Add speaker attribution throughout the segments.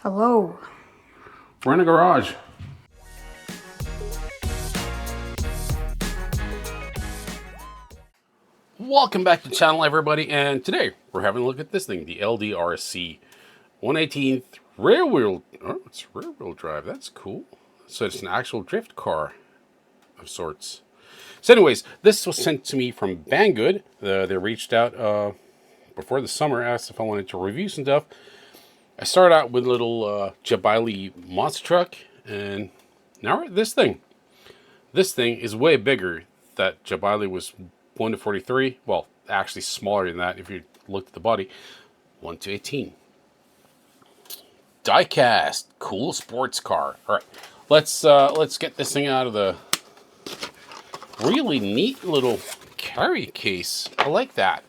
Speaker 1: Hello.
Speaker 2: We're in the garage. Welcome back to the channel, everybody, and today we're having a look at this thing, the LDRC 118th rear wheel. Oh, it's rear wheel drive. That's cool. So it's an actual drift car of sorts. So anyways, this was sent to me from Banggood. They reached out before the summer, asked if I wanted to review some stuff. I started out with a little Jabali monster truck, and now we're at this thing. This thing is way bigger. That Jabali was 1:43. Well, actually smaller than that if you look at the body. 1:18. Diecast, cool sports car. All right, let's get this thing out of the really neat little carry case. I like that.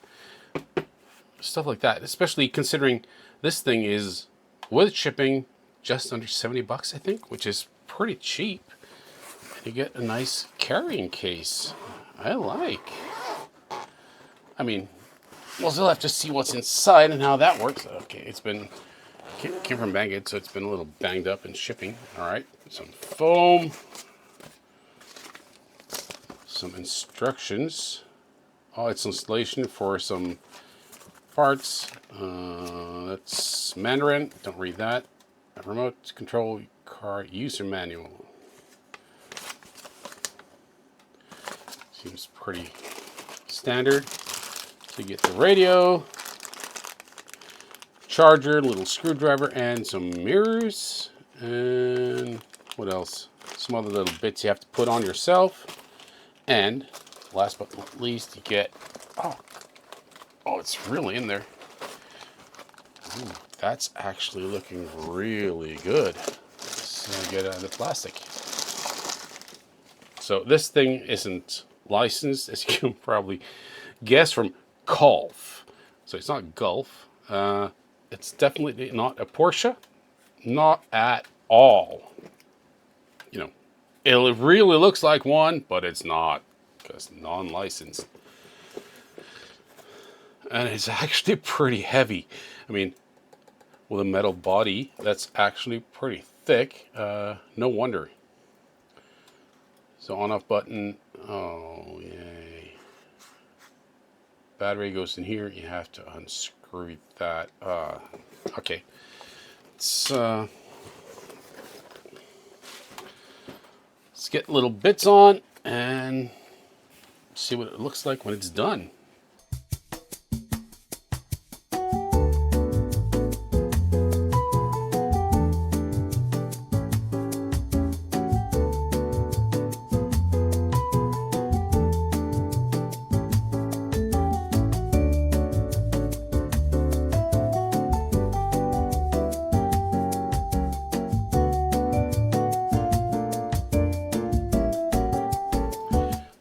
Speaker 2: Stuff like that, especially considering this thing is with shipping just under $70, I think, which is pretty cheap. You get a nice carrying case. I like. I mean, we'll still have to see what's inside and how that works. Okay, it's been came from Banggood, so it's been a little banged up in shipping. All right, some foam, some instructions. Oh, it's installation for some parts. That's Mandarin. Don't read that. A remote control car user manual. Seems pretty standard. So you get the radio, charger, little screwdriver, and some mirrors. And what else? Some other little bits you have to put on yourself. And last but not least, you get, oh, it's really in there. Ooh, that's actually looking really good. Let's get out of the plastic. So this thing isn't licensed, as you can probably guess from Golf. So it's not Golf. It's definitely not a Porsche. Not at all. You know, it really looks like one, but it's not, because non-licensed. And it's actually pretty heavy. I mean, with a metal body, that's actually pretty thick. No wonder. So on-off button. Oh, yay. Battery goes in here. You have to unscrew that. Okay. Let's get little bits on and see what it looks like when it's done.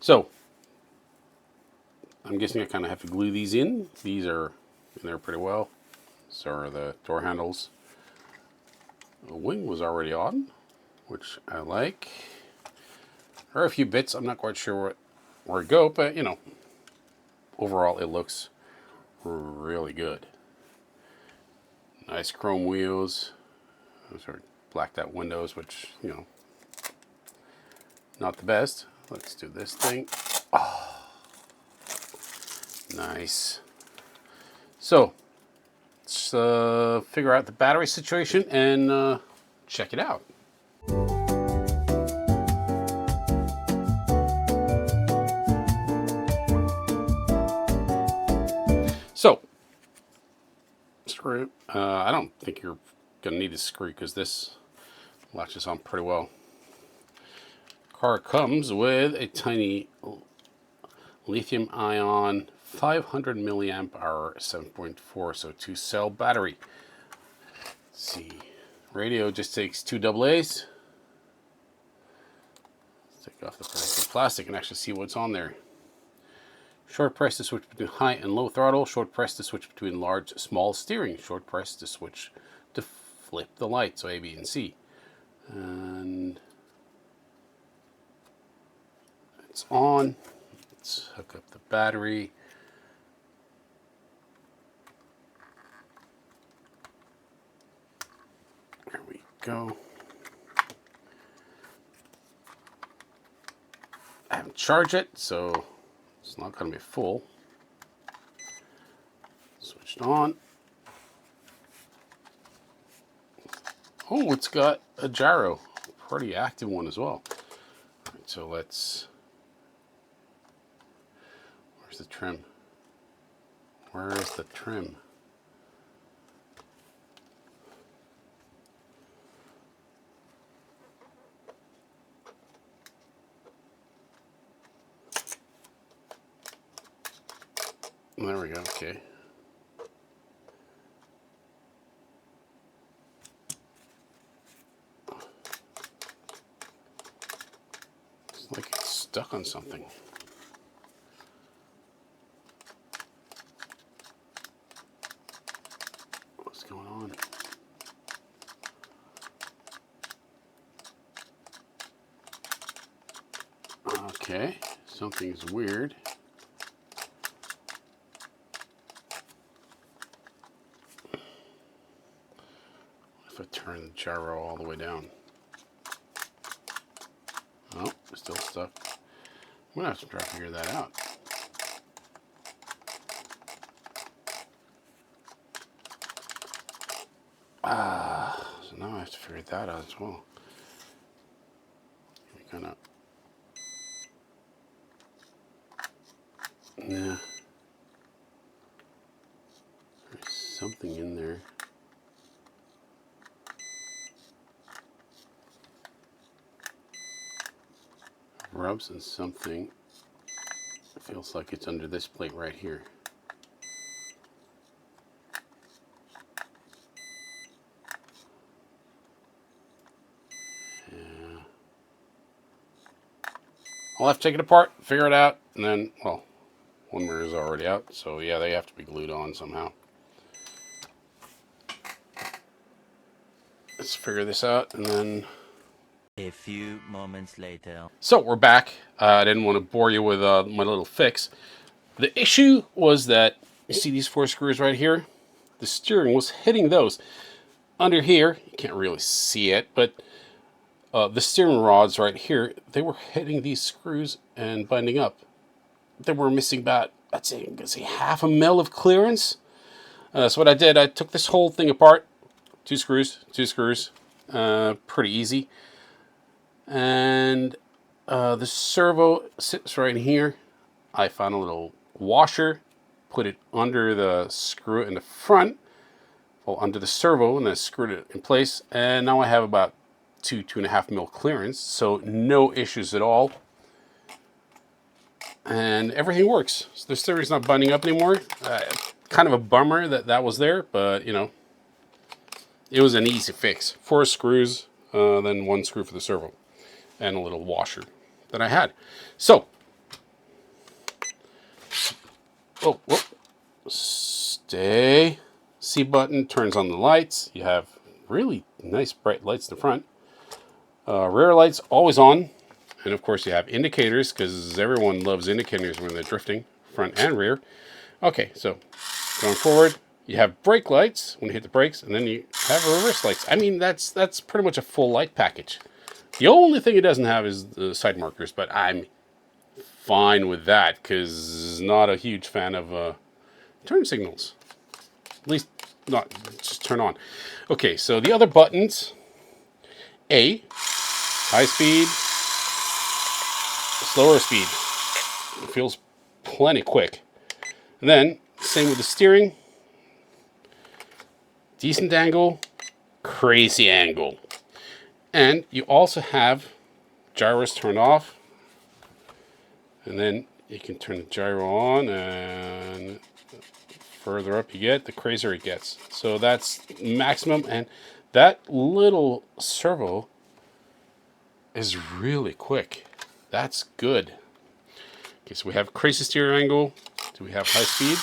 Speaker 2: So, I'm guessing I kind of have to glue these in. These are in there pretty well. So are the door handles. The wing was already on, which I like. There are a few bits. I'm not quite sure where to go, but you know, overall it looks really good. Nice chrome wheels. Those are blacked out windows, which, you know, not the best. Let's do this thing. Oh, nice. So, let's figure out the battery situation and check it out. So, screw. I don't think you're going to need a screw because this latches on pretty well. Car comes with a tiny lithium ion 500 milliamp hour 7.4, so 2-cell battery. Let's see, radio just takes 2 AA's. Let's take off the plastic and actually see what's on there. Short press to switch between high and low throttle. Short press to switch between large, small steering. Short press to switch to flip the light, so A, B, and C. And it's on. Let's hook up the battery. go. I haven't charged it, so it's not going to be full. Switched on. Oh, it's got a gyro. Pretty active one as well. All right, so let's... Where's the trim? Where is the trim? There we go, okay. It's like it's stuck on something. What's going on? Okay, something's weird. If I turn the gyro all the way down. Oh, it's still stuck. I'm gonna have to try to figure that out. So now I have to figure that out as well. We're gonna... Yeah. There's something in there. Rubs on something. It feels like it's under this plate right here. Yeah. I'll have to take it apart, figure it out, and then, well, one mirror is already out, so yeah, they have to be glued on somehow. Let's figure this out, and then...
Speaker 1: A few moments later.
Speaker 2: So we're back. I didn't want to bore you with my little fix. The issue was that, you see these 4 screws right here? The steering was hitting those. Under here, you can't really see it, but the steering rods right here, they were hitting these screws and binding up. They were missing about, I'd say half a mil of clearance. So what I did, I took this whole thing apart. 2 screws, pretty easy. And the servo sits right here. I found a little washer, put it under the screw in the front, well, under the servo, and then screwed it in place. And now I have about 2.5 mil clearance, so no issues at all. And everything works. So the steering's not binding up anymore. Kind of a bummer that that was there, but you know, it was an easy fix. 4 screws, then 1 screw for the servo, and a little washer that I had. So, oh, whoop. Stay. C button turns on the lights. You have really nice bright lights in the front. Rear lights always on. And of course you have indicators, because everyone loves indicators when they're drifting, front and rear. Okay, so going forward, you have brake lights when you hit the brakes, and then you have reverse lights. I mean, that's pretty much a full light package. The only thing it doesn't have is the side markers, but I'm fine with that, because not a huge fan of turn signals. At least not just turn on. Okay, so the other buttons, A, high speed, slower speed. It feels plenty quick. And then, same with the steering. Decent angle, crazy angle. And you also have gyros turned off. And then you can turn the gyro on, and further up you get, the crazier it gets. So that's maximum, and that little servo is really quick. That's good. Okay, so we have crazy steering angle. Do we have high speed?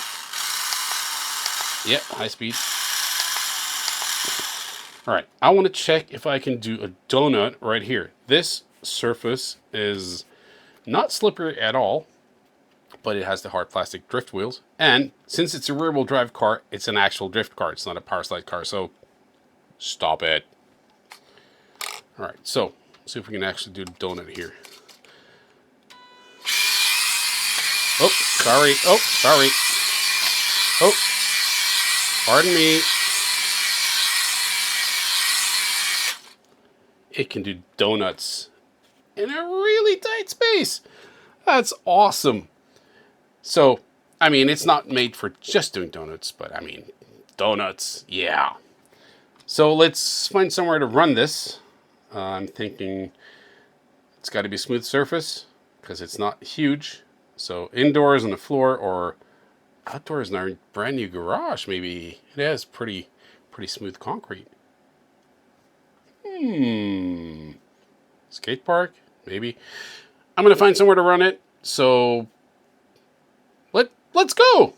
Speaker 2: Yep, high speed. All right, I want to check if I can do a donut right here. This surface is not slippery at all, but it has the hard plastic drift wheels. And since it's a rear-wheel drive car, it's an actual drift car. It's not a power slide car, so stop it. All right, so see if we can actually do the donut here. Oh, sorry. Oh, sorry. Oh, pardon me. It can do donuts in a really tight space. That's awesome. So, I mean, it's not made for just doing donuts, but I mean, donuts, yeah. So let's find somewhere to run this. I'm thinking it's got to be a smooth surface because it's not huge. So indoors on the floor or outdoors in our brand new garage, maybe it has pretty smooth concrete. Skate park, maybe. I'm gonna find somewhere to run it. So let's go.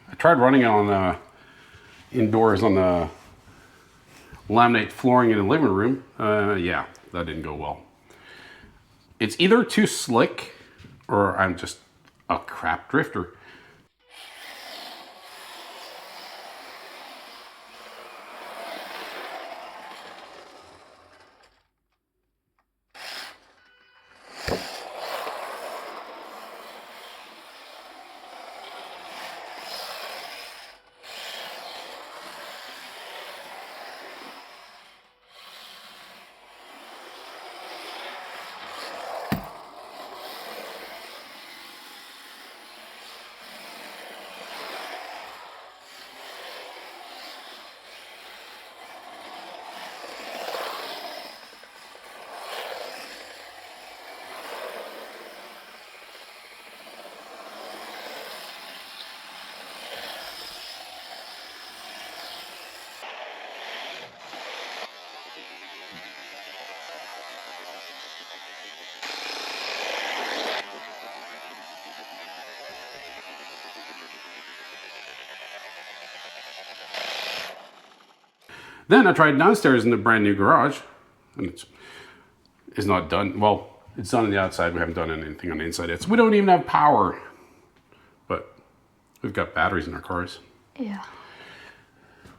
Speaker 2: I tried running it on indoors on the laminate flooring in the living room. Yeah, that didn't go well. It's either too slick or I'm just a crap drifter. Then I tried downstairs in the brand new garage, and it's not done. Well, it's done on the outside. We haven't done anything on the inside yet. So we don't even have power, but we've got batteries in our cars.
Speaker 3: Yeah.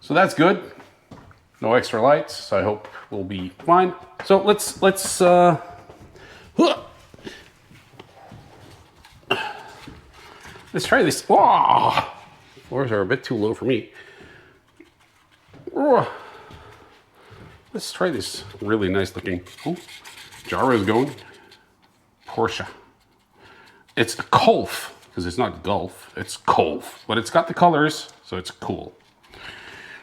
Speaker 2: So that's good. No extra lights, so I hope we'll be fine. So let's try this. Oh, floors are a bit too low for me. Oh. Let's try this really nice looking. Oh, gyro's going. Porsche. It's a Golf because it's not Golf. It's Golf, but it's got the colors, so it's cool.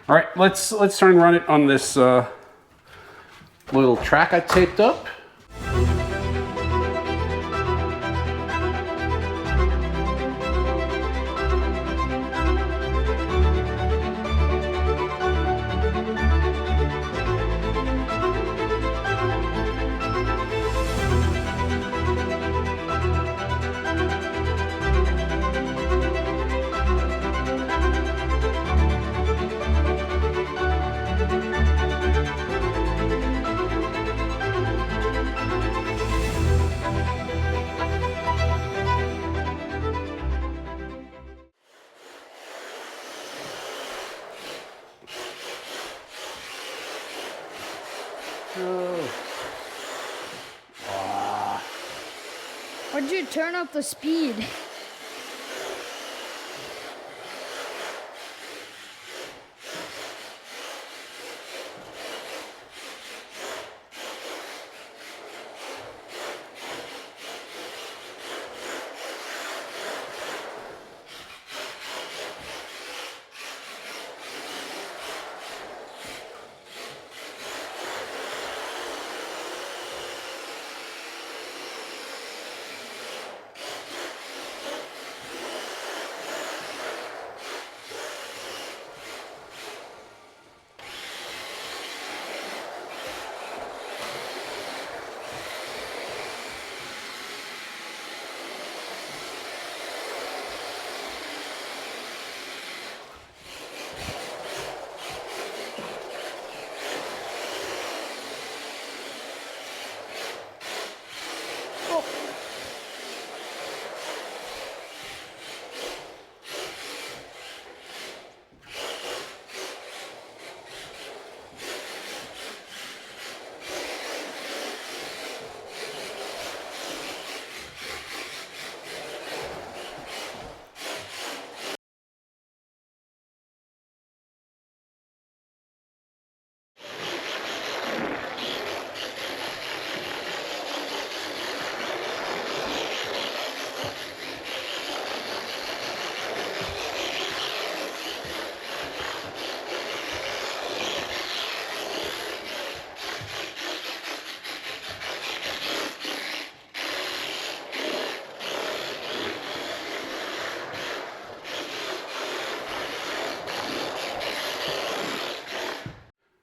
Speaker 2: All right, let's try and run it on this little track I taped up.
Speaker 3: Why'd you turn up the speed?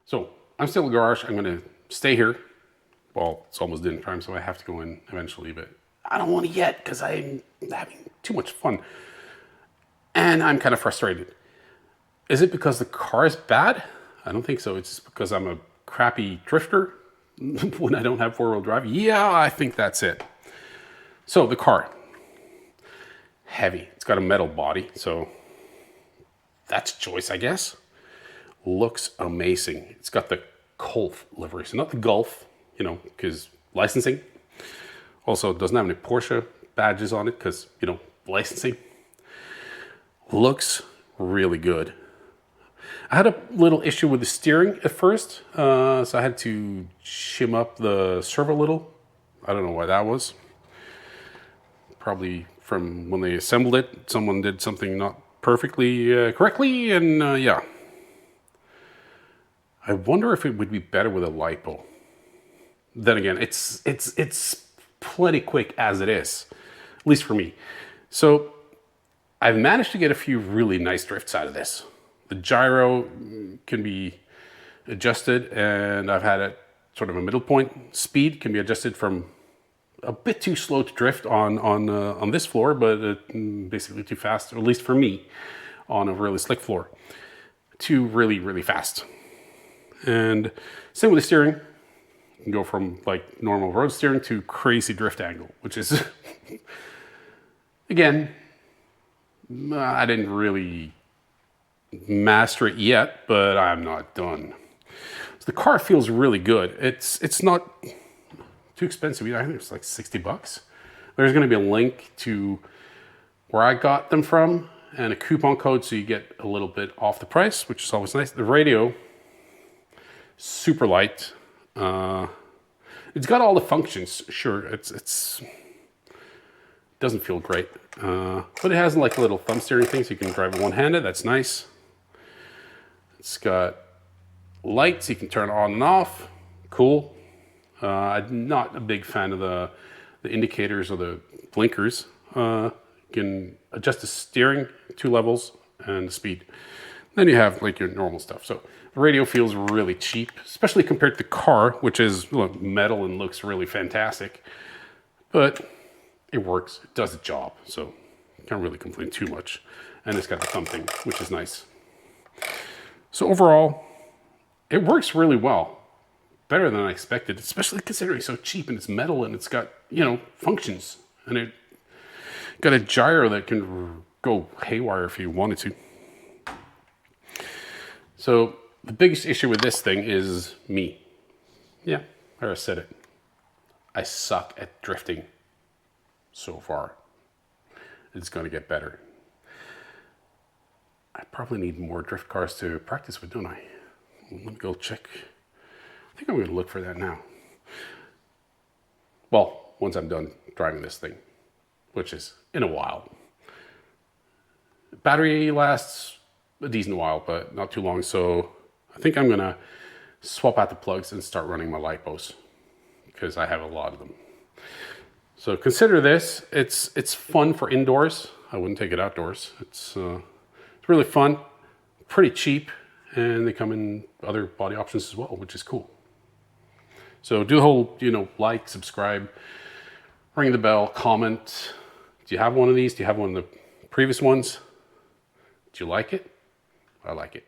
Speaker 2: So I'm still in the garage. I'm going to stay here. Well, it's almost dinner time, so I have to go in eventually, but I don't want to yet because I'm having too much fun. And I'm kind of frustrated. Is it because the car is bad? I don't think so. It's just because I'm a crappy drifter when I don't have four-wheel drive. Yeah, I think that's it. So the car, heavy. It's got a metal body, so that's a choice, I guess. Looks amazing. It's got the Golf livery, so not the Golf, you know, because licensing. Also, it doesn't have any Porsche badges on it because, you know, licensing. Looks really good. I had a little issue with the steering at first, so I had to shim up the servo a little. I don't know why that was. Probably from when they assembled it, someone did something not perfectly correctly, and yeah. I wonder if it would be better with a lipo. Then again, it's plenty quick as it is, at least for me. So I've managed to get a few really nice drifts out of this. The gyro can be adjusted, and I've had it sort of a middle point. Speed can be adjusted from a bit too slow to drift on this floor, but basically too fast, or at least for me, on a really slick floor, to really, really fast. And same with the steering. You can go from like normal road steering to crazy drift angle, which is, again, I didn't really master it yet, but I'm not done. So the car feels really good. It's not too expensive either. I think it's like 60 bucks. There's going to be a link to where I got them from and a coupon code so you get a little bit off the price, which is always nice. The radio, super light. It's got all the functions. Sure, it's doesn't feel great, but it has like a little thumb steering thing, so you can drive it one-handed. That's nice. It's got lights you can turn on and off. Cool. I'm not a big fan of the indicators or the blinkers. You can adjust the steering 2 levels and the speed. Then you have like your normal stuff. So the radio feels really cheap, especially compared to the car, which is metal and looks really fantastic. But it works, it does the job, so can't really complain too much. And it's got the thumb thing, which is nice. So overall, it works really well. Better than I expected, especially considering it's so cheap and it's metal and it's got, you know, functions. And it got a gyro that can go haywire if you wanted to. So the biggest issue with this thing is me. Yeah, I already said it. I suck at drifting so far. It's going to get better. I probably need more drift cars to practice with, don't I? Let me go check. I think I'm going to look for that now. Well, once I'm done driving this thing, which is in a while. Battery lasts a decent while, but not too long. So I think I'm going to swap out the plugs and start running my lipos because I have a lot of them. So consider this. It's fun for indoors. I wouldn't take it outdoors. It's really fun, pretty cheap, and they come in other body options as well, which is cool. So do the whole, you know, like, subscribe, ring the bell, comment. Do you have one of these? Do you have one of the previous ones? Do you like it? I like it.